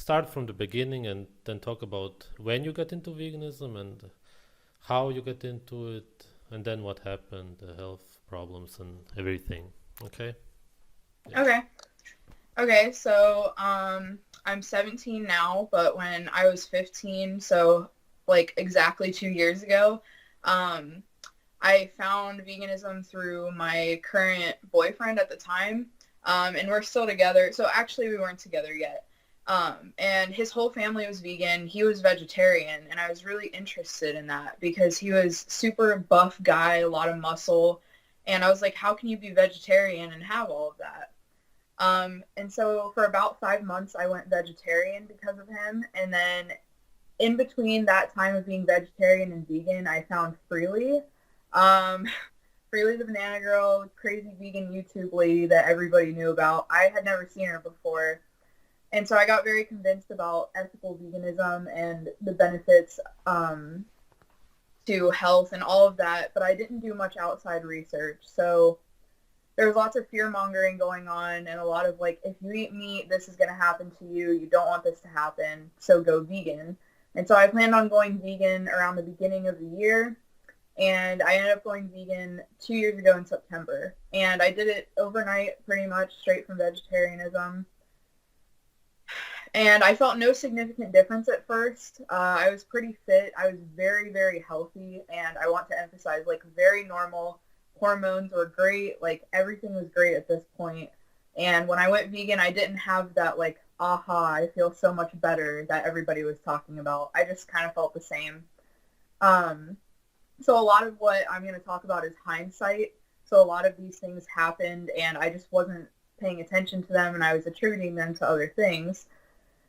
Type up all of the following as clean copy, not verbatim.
start from the beginning and then talk about when you got into veganism and how you got into it, and then what happened, the health problems and everything. Okay? Yeah. Okay. Okay, so I'm 17 now, but when I was 15, so like exactly 2 years ago, um I found veganism through my current boyfriend at the time. And we're still together. So actually we weren't together yet. And his whole family was vegan. He was vegetarian, and I was really interested in that because he was super buff guy, a lot of muscle. And I was like, how can you be vegetarian and have all of that? And so for about 5 months, I went vegetarian because of him. And then in between that time of being vegetarian and vegan, I found Freely. Um, Freely the Banana Girl, crazy vegan YouTube lady that everybody knew about. I had never seen her before. And so I got very convinced about ethical veganism and the benefits to health and all of that, but I didn't do much outside research. So there was lots of fear mongering going on and a lot of like, if you eat meat, this is going to happen to you. You don't want this to happen, so go vegan. And so I planned on going vegan around the beginning of the year. And I ended up going vegan 2 years ago in September. And I did it overnight, pretty much straight from vegetarianism. And I felt no significant difference at first. I was pretty fit. I was very, very healthy. And I want to emphasize, like, very normal. Hormones were great. Like, everything was great at this point. And when I went vegan, I didn't have that, like, aha, I feel so much better that everybody was talking about. I just kind of felt the same. Um, so a lot of what I'm going to talk about is hindsight. So a lot of these things happened, and I just wasn't paying attention to them, and I was attributing them to other things.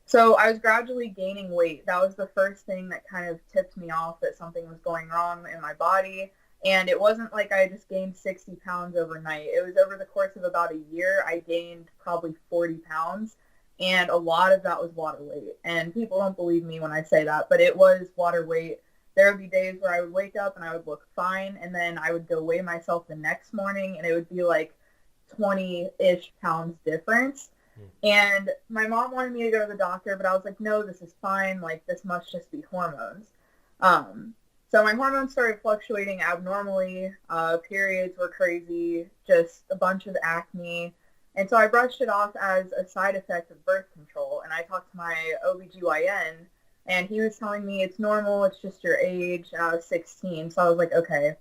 So I was gradually gaining weight. That was the first thing that kind of tipped me off that something was going wrong in my body. And it wasn't like I just gained 60 pounds overnight. It was over the course of about a year, I gained probably 40 pounds. And a lot of that was water weight. And people don't believe me when I say that, but it was water weight. There would be days where I would wake up and I would look fine. And then I would go weigh myself the next morning and it would be like 20-ish pounds difference. Mm. And my mom wanted me to go to the doctor, but I was like, no, this is fine. Like, this must just be hormones. Um, so my hormones started fluctuating abnormally. Periods were crazy, just a bunch of acne. And so I brushed it off as a side effect of birth control. And I talked to my OBGYN, and he was telling me it's normal, it's just your age. And I was 16. So I was like, okay.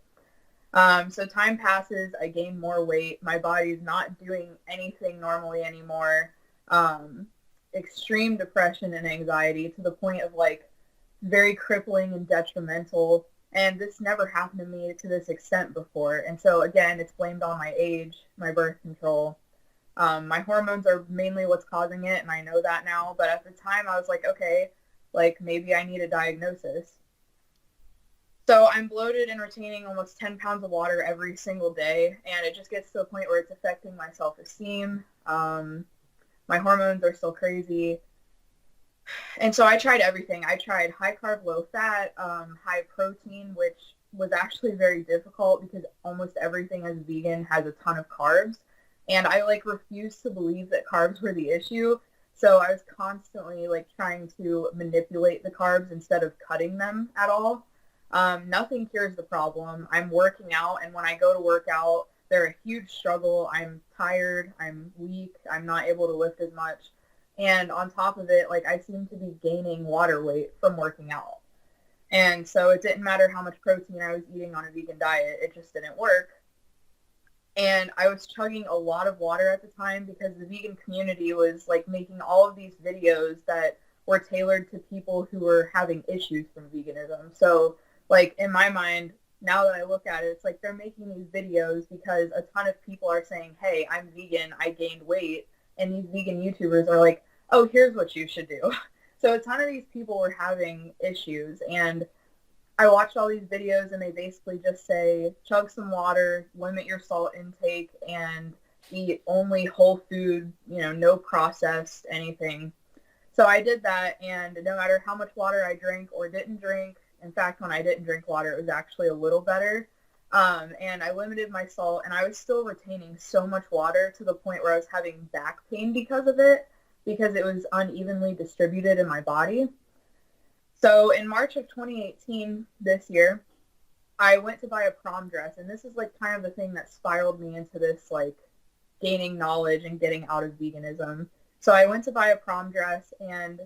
So time passes, I gain more weight. My body's not doing anything normally anymore. Um, Extreme depression and anxiety to the point of like very crippling and detrimental. And this never happened to me to this extent before. And so again, it's blamed on my age, my birth control. My hormones are mainly what's causing it, and I know that now. But at the time, I was like, okay, like maybe I need a diagnosis. So I'm bloated and retaining almost 10 pounds of water every single day, and it just gets to the point where it's affecting my self-esteem. My hormones are still crazy. And so I tried everything. I tried high carb, low fat, high protein, which was actually very difficult because almost everything as vegan has a ton of carbs. And I like refused to believe that carbs were the issue. So I was constantly like trying to manipulate the carbs instead of cutting them at all. Nothing cures the problem. I'm working out, and when I go to work out, they're a huge struggle. I'm tired. I'm weak. I'm not able to lift as much. And on top of it, like I seem to be gaining water weight from working out. And so it didn't matter how much protein I was eating on a vegan diet. It just didn't work. And I was chugging a lot of water at the time because the vegan community was like making all of these videos that were tailored to people who were having issues from veganism. So like in my mind, now that I look at it, it's like they're making these videos because a ton of people are saying, hey, I'm vegan, I gained weight. And these vegan YouTubers are like, oh, here's what you should do. So a ton of these people were having issues. And I watched all these videos and they basically just say, chug some water, limit your salt intake, and eat only whole food, no processed anything. So I did that, and no matter how much water I drank or didn't drink, in fact, when I didn't drink water, it was actually a little better. And I limited my salt, and I was still retaining so much water to the point where I was having back pain because of it. because it was unevenly distributed in my body. So in March of 2018, this year, I went to buy a prom dress, and this is like kind of the thing that spiraled me into this like gaining knowledge and getting out of veganism. So I went to buy a prom dress, and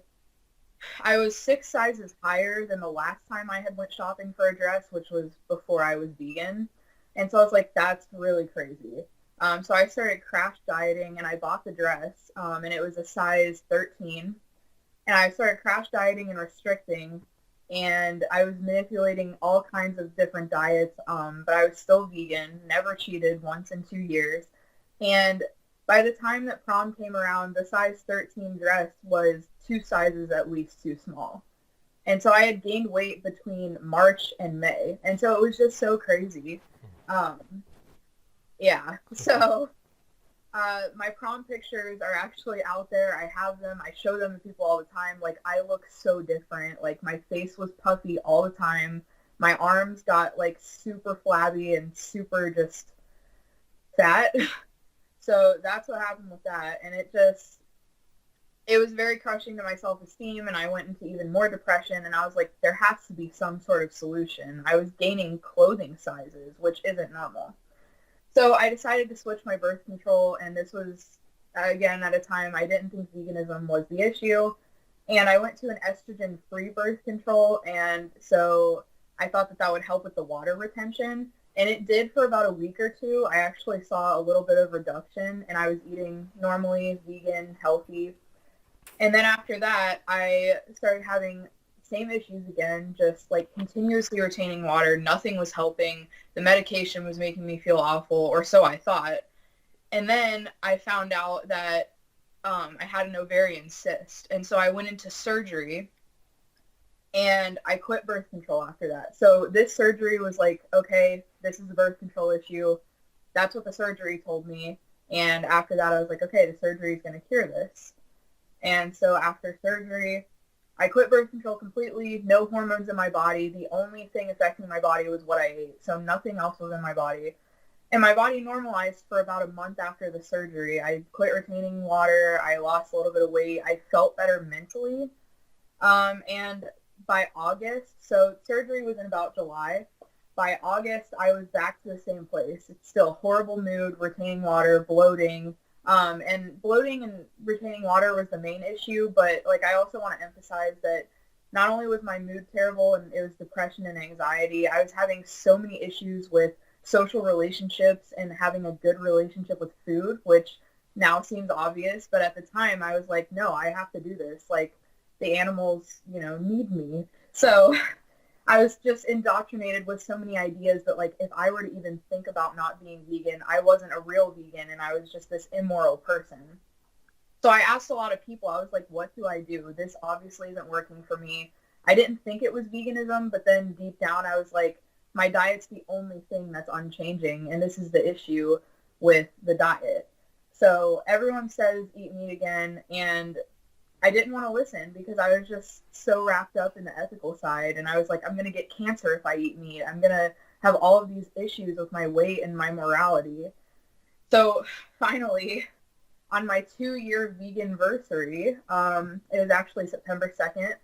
I was 6 sizes higher than the last time I had went shopping for a dress, which was before I was vegan. And so I was like, that's really crazy. So I started crash dieting, and I bought the dress, and it was a size 13. And I started crash dieting and restricting, and I was manipulating all kinds of different diets, but I was still vegan, never cheated once in 2 years. And by the time that prom came around, the size 13 dress was 2 sizes at least too small. And so I had gained weight between March and May. And so it was just so crazy. Um, yeah. So my prom pictures are actually out there. I have them. I show them to people all the time. Like, I look so different. Like, my face was puffy all the time. My arms got, like, super flabby and super just fat. So that's what happened with that. And it was very crushing to my self-esteem, and I went into even more depression, and I was like, there has to be some sort of solution. I was gaining clothing sizes, which isn't normal. So I decided to switch my birth control, and this was, again, at a time I didn't think veganism was the issue. And I went to an estrogen-free birth control, and so I thought that that would help with the water retention. And it did for about a week or two. I actually saw a little bit of reduction, and I was eating normally, vegan, healthy. And then after that, I started having same issues again, just like continuously retaining water. Nothing was helping. The medication was making me feel awful, or so I thought. And then I found out that I had an ovarian cyst. And so I went into surgery, and I quit birth control after that. So this surgery was like, okay, this is a birth control issue. That's what the surgery told me. And after that, I was like, okay, the surgery is going to cure this. And so after surgery, I quit birth control completely, no hormones in my body. The only thing affecting my body was what I ate, so nothing else was in my body. And my body normalized for about a month after the surgery. I quit retaining water. I lost a little bit of weight. I felt better mentally. And by August, so surgery was in about July. By August, I was back to the same place. It's still horrible mood, retaining water, bloating. And bloating and retaining water was the main issue, but like I also want to emphasize that not only was my mood terrible and it was depression and anxiety, I was having so many issues with social relationships and having a good relationship with food, which now seems obvious, but at the time I was like, no, I have to do this. Like, the animals, need me. So I was just indoctrinated with so many ideas that, like, if I were to even think about not being vegan, I wasn't a real vegan, and I was just this immoral person. So I asked a lot of people. I was like, what do I do? This obviously isn't working for me. I didn't think it was veganism, but then deep down I was like, my diet's the only thing that's unchanging, and this is the issue with the diet. So everyone says eat meat again, and I didn't want to listen because I was just so wrapped up in the ethical side, and I was like, I'm going to get cancer if I eat meat. I'm going to have all of these issues with my weight and my morality. So finally, on my 2-year veganversary, it was actually September 2nd,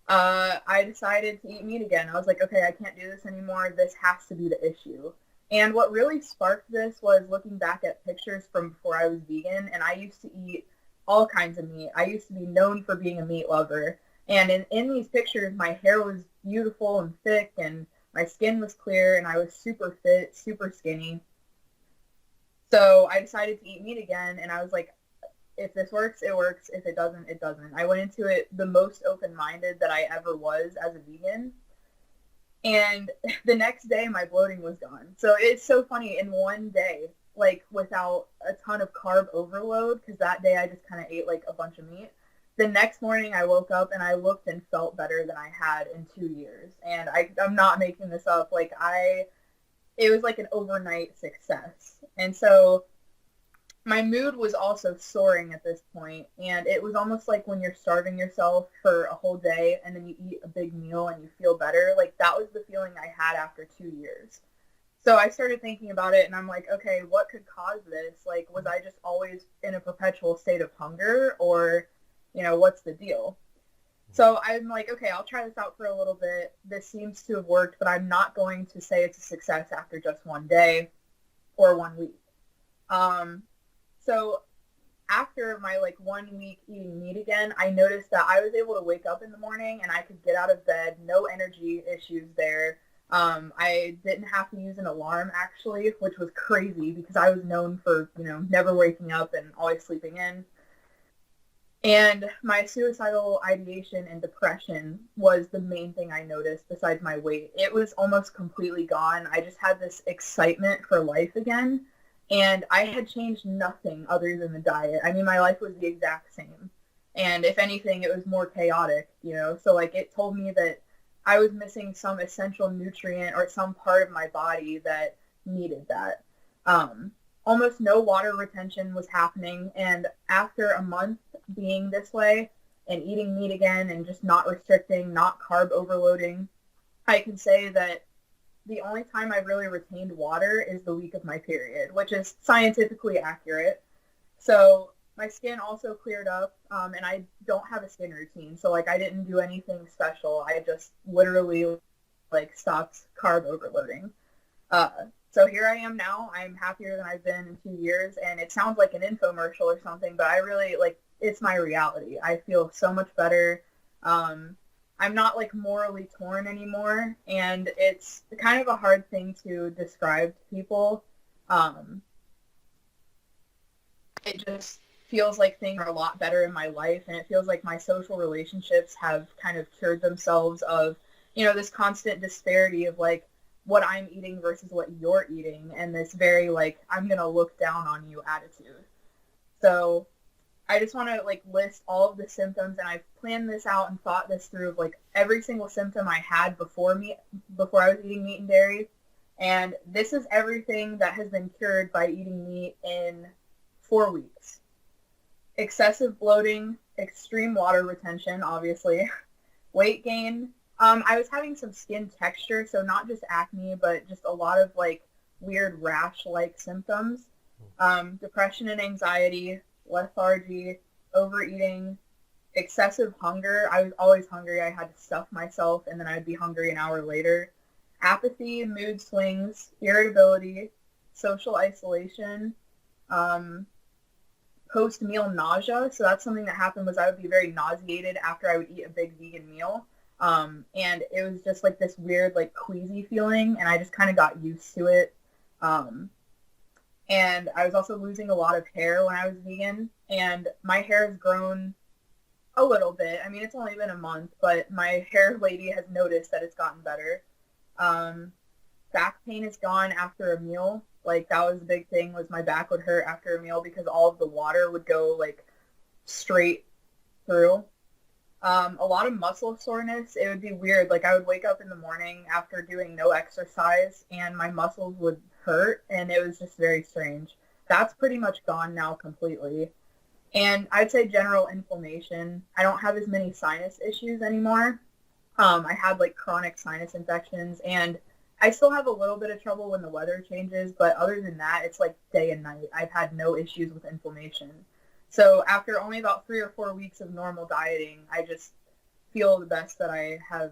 I decided to eat meat again. I was like, okay, I can't do this anymore. This has to be the issue. And what really sparked this was looking back at pictures from before I was vegan, and I used to eat all kinds of meat. I used to be known for being a meat lover. And in these pictures, my hair was beautiful and thick, and my skin was clear, and I was super fit, super skinny. So I decided to eat meat again, and I was like, if this works, it works. If it doesn't, it doesn't. I went into it the most open-minded that I ever was as a vegan. And the next day, my bloating was gone. So it's so funny. In one day, like, without a ton of carb overload, because that day I just kind of ate like a bunch of meat. The next morning I woke up and I looked and felt better than I had in 2 years. And I'm not making this up. Like, it was like an overnight success. And so my mood was also soaring at this point, and it was almost like when you're starving yourself for a whole day and then you eat a big meal and you feel better. Like, that was the feeling I had after 2 years. So I started thinking about it, and I'm like, okay, what could cause this? Like, was I just always in a perpetual state of hunger, or what's the deal? So I'm like, okay, I'll try this out for a little bit. This seems to have worked, but I'm not going to say it's a success after just one day or 1 week. Um, so after my like 1 week eating meat again, I noticed that I was able to wake up in the morning and I could get out of bed, no energy issues there. I didn't have to use an alarm actually, which was crazy because I was known for, never waking up and always sleeping in. And my suicidal ideation and depression was the main thing I noticed besides my weight. It was almost completely gone. I just had this excitement for life again. And I had changed nothing other than the diet. I mean, my life was the exact same. And if anything, it was more chaotic. So, like, it told me that I was missing some essential nutrient or some part of my body that needed that. Um, Almost no water retention was happening. And after a month being this way and eating meat again and just not restricting, not carb overloading, I can say that the only time I really retained water is the week of my period, which is scientifically accurate. So my skin also cleared up, and I don't have a skin routine. So like I didn't do anything special. I just literally like stopped carb overloading. Uh, so here I am now. I'm happier than I've been in 2 years, and it sounds like an infomercial or something, but I really like it's my reality. I feel so much better. I'm not like morally torn anymore, and it's kind of a hard thing to describe to people. Um, it just feels like things are a lot better in my life, and it feels like my social relationships have kind of cured themselves of, this constant disparity of like what I'm eating versus what you're eating, and this very like I'm gonna look down on you attitude. So I just want to like list all of the symptoms, and I've planned this out and thought this through of like every single symptom I had before I was eating meat and dairy. And this is everything that has been cured by eating meat in 4 weeks. Excessive bloating, extreme water retention, obviously, weight gain. I was having some skin texture, so not just acne, but just a lot of like weird rash-like symptoms. Depression and anxiety, lethargy, overeating, excessive hunger. I was always hungry. I had to stuff myself, and then I'd be hungry an hour later. Apathy, mood swings, irritability, social isolation, um, post-meal nausea. So that's something that happened was I would be very nauseated after I would eat a big vegan meal. And it was just like this weird, like queasy feeling, and I just kind of got used to it. And I was also losing a lot of hair when I was vegan, and my hair has grown a little bit. I mean, it's only been a month, but my hair lady has noticed that it's gotten better. Um, Back pain is gone after a meal. Like that was the big thing was my back would hurt after a meal because all of the water would go like straight through. A lot of muscle soreness. It would be weird. Like I would wake up in the morning after doing no exercise and my muscles would hurt, and it was just very strange. That's pretty much gone now completely. And I'd say general inflammation. I don't have as many sinus issues anymore. I had like chronic sinus infections, and I still have a little bit of trouble when the weather changes, but other than that, it's like day and night. I've had no issues with inflammation. So after only about 3 or 4 weeks of normal dieting, I just feel the best that I have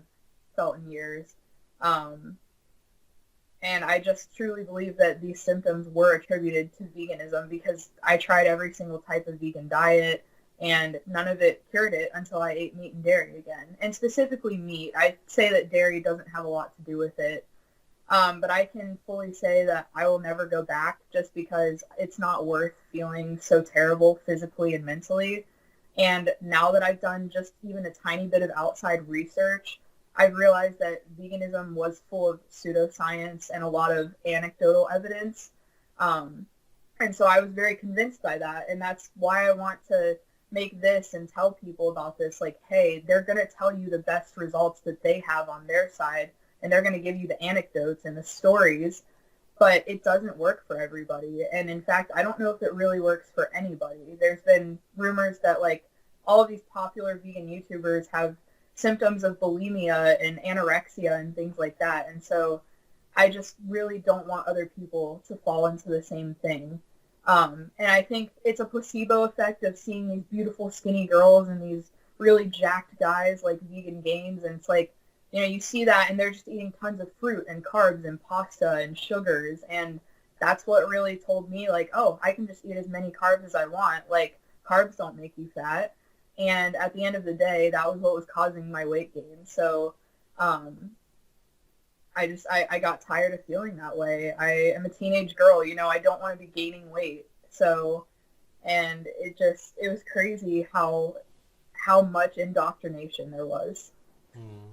felt in years. Um, and I just truly believe that these symptoms were attributed to veganism because I tried every single type of vegan diet and none of it cured it until I ate meat and dairy again. And specifically meat. I say that dairy doesn't have a lot to do with it. But I can fully say that I will never go back just because it's not worth feeling so terrible physically and mentally. And now that I've done just even a tiny bit of outside research, I've realized that veganism was full of pseudoscience and a lot of anecdotal evidence. And so I was very convinced by that. And that's why I want to make this and tell people about this. Like, hey, they're going to tell you the best results that they have on their side. And they're going to give you the anecdotes and the stories, but it doesn't work for everybody. And in fact, I don't know if it really works for anybody. There's been rumors that like all of these popular vegan YouTubers have symptoms of bulimia and anorexia and things like that. And so I just really don't want other people to fall into the same thing. And I think it's a placebo effect of seeing these beautiful skinny girls and these really jacked guys like vegan gains. And it's like, you see that and they're just eating tons of fruit and carbs and pasta and sugars. And that's what really told me, like, oh, I can just eat as many carbs as I want. Like, carbs don't make you fat. And at the end of the day, that was what was causing my weight gain. So, um, I got tired of feeling that way. I am a teenage girl, I don't want to be gaining weight. So, and it was crazy how much indoctrination there was. Mm.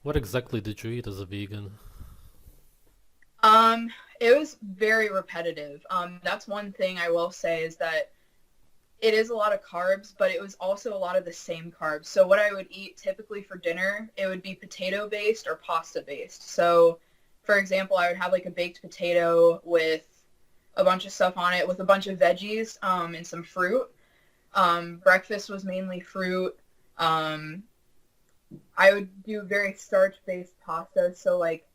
What exactly did you eat as a vegan? Um, it was very repetitive. That's one thing I will say is that it is a lot of carbs, but it was also a lot of the same carbs. So what I would eat typically for dinner, it would be potato based or pasta based. So for example, I would have like a baked potato with a bunch of stuff on it with a bunch of veggies and some fruit. Breakfast was mainly fruit. Um, I would do very starch based pasta. So like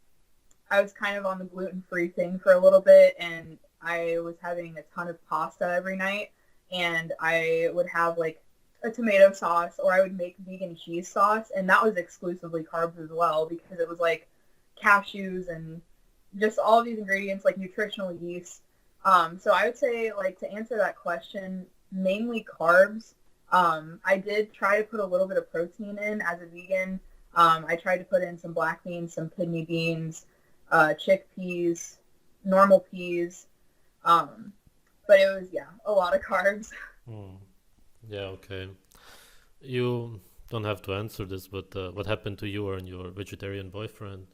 I was kind of on the gluten-free thing for a little bit, and I was having a ton of pasta every night, and I would have like a tomato sauce, or I would make vegan cheese sauce, and that was exclusively carbs as well because it was like cashews and just all of these ingredients like nutritional yeast. So I would say, like, to answer that question, mainly carbs. I did try to put a little bit of protein in as a vegan. I tried to put in some black beans, some kidney beans, chickpeas, normal peas. Um, but it was, yeah, a lot of carbs. Mm. Yeah, okay. You don't have to answer this, but what happened to you and your vegetarian boyfriend?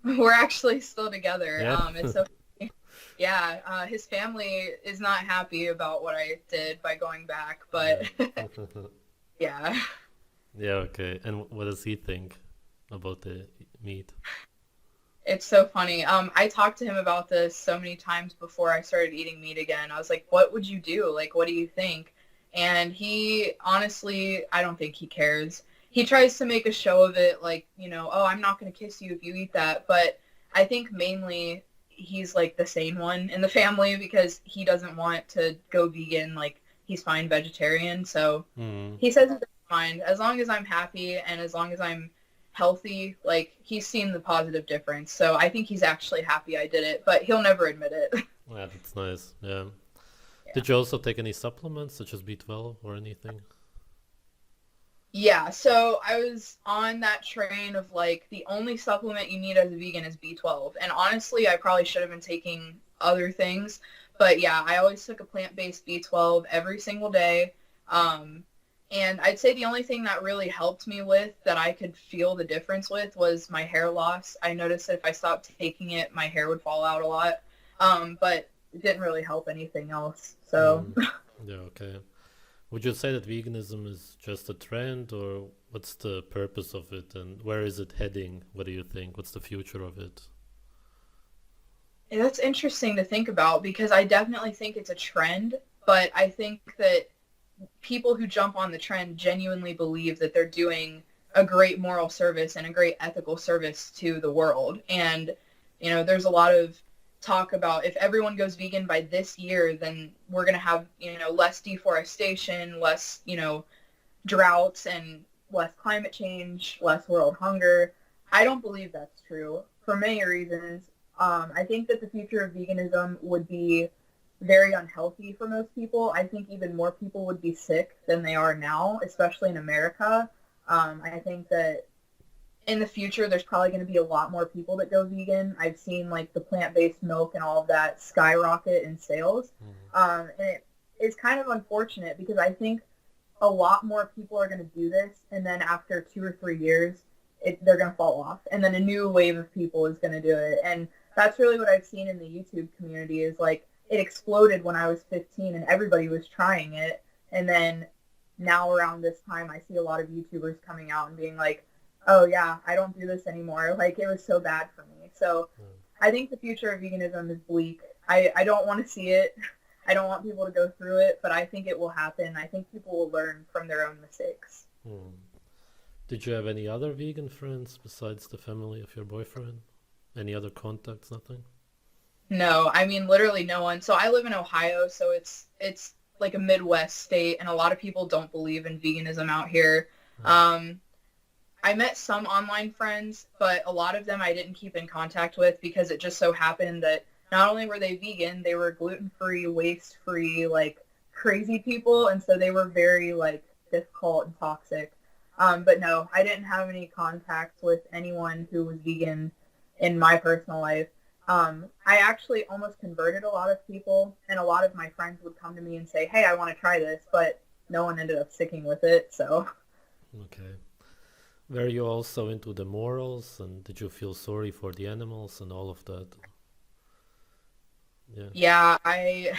We're actually still together. Yeah? It's so, yeah, his family is not happy about what I did by going back, but Yeah. yeah. Yeah, okay. And what does he think about the meat? It's so funny. I talked to him about this so many times before I started eating meat again. I was like, what would you do? Like, what do you think? And he, honestly, I don't think he cares. He tries to make a show of it, like, oh, I'm not going to kiss you if you eat that. But I think mainly he's like the sane one in the family because he doesn't want to go vegan. Like, he's fine vegetarian. So Mm. he says he doesn't mind. As long as I'm happy and as long as I'm healthy, like, he's seen the positive difference. So I think he's actually happy I did it, but he'll never admit it. Yeah, that's nice. Yeah. Yeah. Did you also take any supplements such as B12 or anything? Yeah, so I was on that train of like the only supplement you need as a vegan is B12. And honestly, I probably should have been taking other things. But yeah, I always took a plant-based B12 every single day. Um, and I'd say the only thing that really helped me with that I could feel the difference with was my hair loss. I noticed that if I stopped taking it, my hair would fall out a lot. But it didn't really help anything else. So Mm. Yeah, okay. Would you say that veganism is just a trend, or what's the purpose of it, and where is it heading? What do you think? What's the future of it? that's interesting to think about because I definitely think it's a trend, but I think that people who jump on the trend genuinely believe that they're doing a great moral service and a great ethical service to the world. And, there's a lot of talk about if everyone goes vegan by this year, then we're going to have, less deforestation, less, droughts and less climate change, less world hunger. I don't believe that's true for many reasons. I think that the future of veganism would be very unhealthy for most people. I think even more people would be sick than they are now, especially in America. I think that in the future, there's probably going to be a lot more people that go vegan. I've seen like the plant-based milk and all of that skyrocket in sales. Mm. And it's kind of unfortunate because I think a lot more people are going to do this. And then after 2 or 3 years, they're going to fall off. And then a new wave of people is going to do it. And that's really what I've seen in the YouTube community is like it exploded when I was 15 and everybody was trying it. And then now around this time, I see a lot of YouTubers coming out and being like, oh yeah, I don't do this anymore. Like it was so bad for me. So Mm. I think the future of veganism is bleak. I don't want to see it. I don't want people to go through it, but I think it will happen. I think people will learn from their own mistakes. Mm. Did you have any other vegan friends besides the family of your boyfriend? Any other contacts? Nothing? No, I mean literally no one. So I live in Ohio, so it's like a Midwest state, and a lot of people don't believe in veganism out here. Uh, Um, I met some online friends, but a lot of them I didn't keep in contact with because it just so happened that not only were they vegan, they were gluten-free, waste-free, like crazy people, and so they were very like difficult and toxic. But no, I didn't have any contacts with anyone who was vegan in my personal life. I actually almost converted a lot of people, and a lot of my friends would come to me and say, "Hey, I want to try this," but no one ended up sticking with it. So okay. Were you also into the morals, and did you feel sorry for the animals and all of that? Yeah. yeah,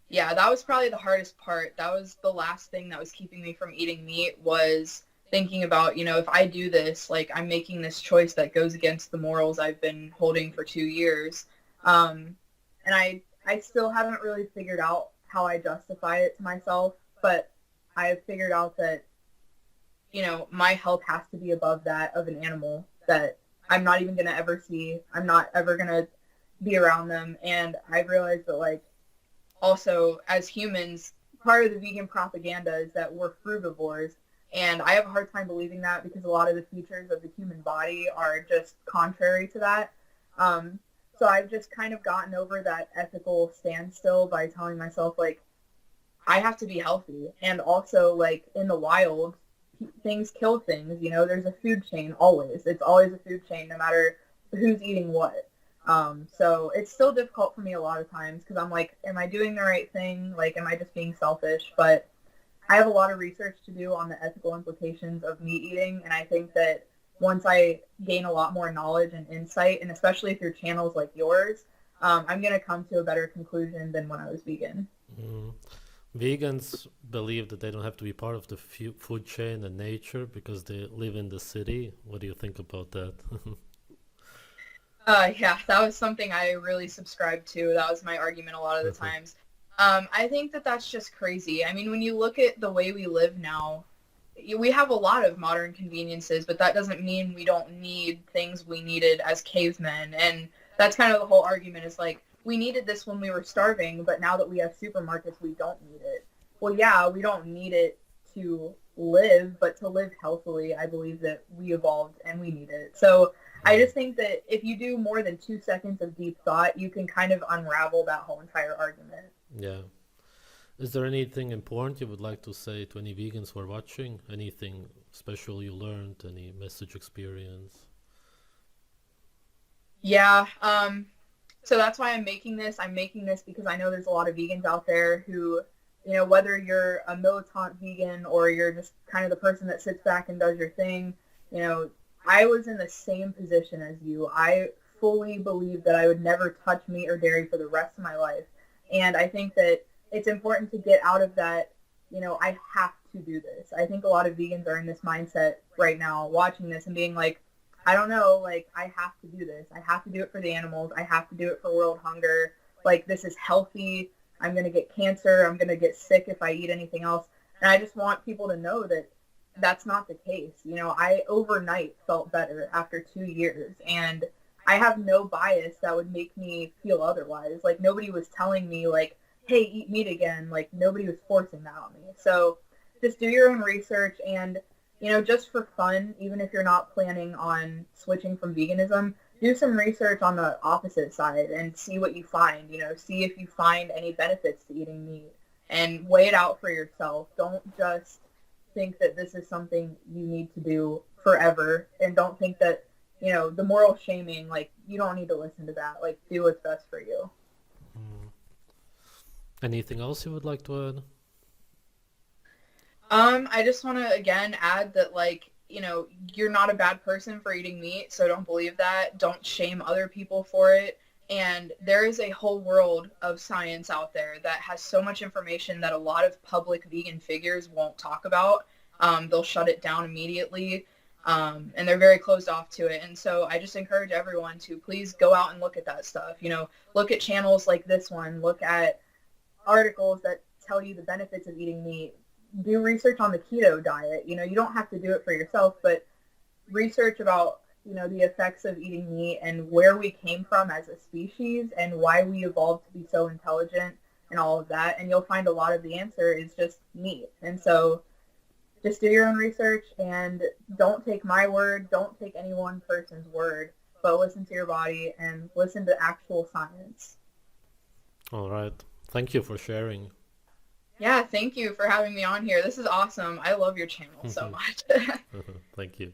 yeah, that was probably the hardest part. That was the last thing that was keeping me from eating meat was thinking about, if I do this, like I'm making this choice that goes against the morals I've been holding for 2 years. Um, and I still haven't really figured out how I justify it to myself, but I have figured out that, my health has to be above that of an animal that I'm not even going to ever see. I'm not ever going to be around them. And I realized that, like, also as humans, part of the vegan propaganda is that we're frugivores. And I have a hard time believing that because a lot of the features of the human body are just contrary to that. Um, so I've just kind of gotten over that ethical standstill by telling myself, like, I have to be healthy. And also, like, in the wild, things kill things. There's a food chain always. It's always a food chain, no matter who's eating what. So it's still difficult for me a lot of times because I'm like, am I doing the right thing? Like, am I just being selfish? But I have a lot of research to do on the ethical implications of meat eating. And I think that once I gain a lot more knowledge and insight, and especially through channels like yours, I'm going to come to a better conclusion than when I was vegan. Mm. Vegans believe that they don't have to be part of the food chain and nature because they live in the city. What do you think about that? Yeah, that was something I really subscribed to. That was my argument a lot of the times. I think that that's just crazy. I mean, when you look at the way we live now, we have a lot of modern conveniences, but that doesn't mean we don't need things we needed as cavemen. And that's kind of the whole argument is like, we needed this when we were starving, but now that we have supermarkets, we don't need it. Well, yeah, we don't need it to live, but to live healthily, I believe that we evolved and we need it. So I Mm. just think that if you do more than 2 seconds of deep thought, you can kind of unravel that whole entire argument. Yeah. Is there anything important you would like to say to any vegans who are watching? Anything special you learned? Any message experience? Yeah, so that's why I'm making this. I'm making this because I know there's a lot of vegans out there who, whether you're a militant vegan or you're just kind of the person that sits back and does your thing, you know, I was in the same position as you. I fully believe that I would never touch meat or dairy for the rest of my life. And I think that it's important to get out of that, I have to do this. I think a lot of vegans are in this mindset right now watching this and being like, I don't know, like, I have to do this. I have to do it for the animals. I have to do it for world hunger. Like, this is healthy. I'm going to get cancer. I'm going to get sick if I eat anything else. And I just want people to know that that's not the case. I overnight felt better after 2 years. And I have no bias that would make me feel otherwise. Like, nobody was telling me, like, hey, eat meat again. Like, nobody was forcing that on me. So just do your own research and just for fun, even if you're not planning on switching from veganism, do some research on the opposite side and see what you find. See if you find any benefits to eating meat and weigh it out for yourself. Don't just think that this is something you need to do forever and don't think that, the moral shaming, like, you don't need to listen to that. Like, do what's best for you. Mm. Anything else you would like to add? I just want to again add that, like, you're not a bad person for eating meat, so don't believe that. Don't shame other people for it. And there is a whole world of science out there that has so much information that a lot of public vegan figures won't talk about. They'll shut it down immediately, and they're very closed off to it. And so I just encourage everyone to please go out and look at that stuff. Look at channels like this one. Look at articles that tell you the benefits of eating meat. Do research on the keto diet. You don't have to do it for yourself, but research about the effects of eating meat and where we came from as a species and why we evolved to be so intelligent and all of that. And you'll find a lot of the answer is just meat. And so just do your own research and don't take my word, don't take any one person's word, but listen to your body and listen to actual science. All right. Thank you for sharing. Yeah, thank you for having me on here. This is awesome. I love your channel so much. Thank you.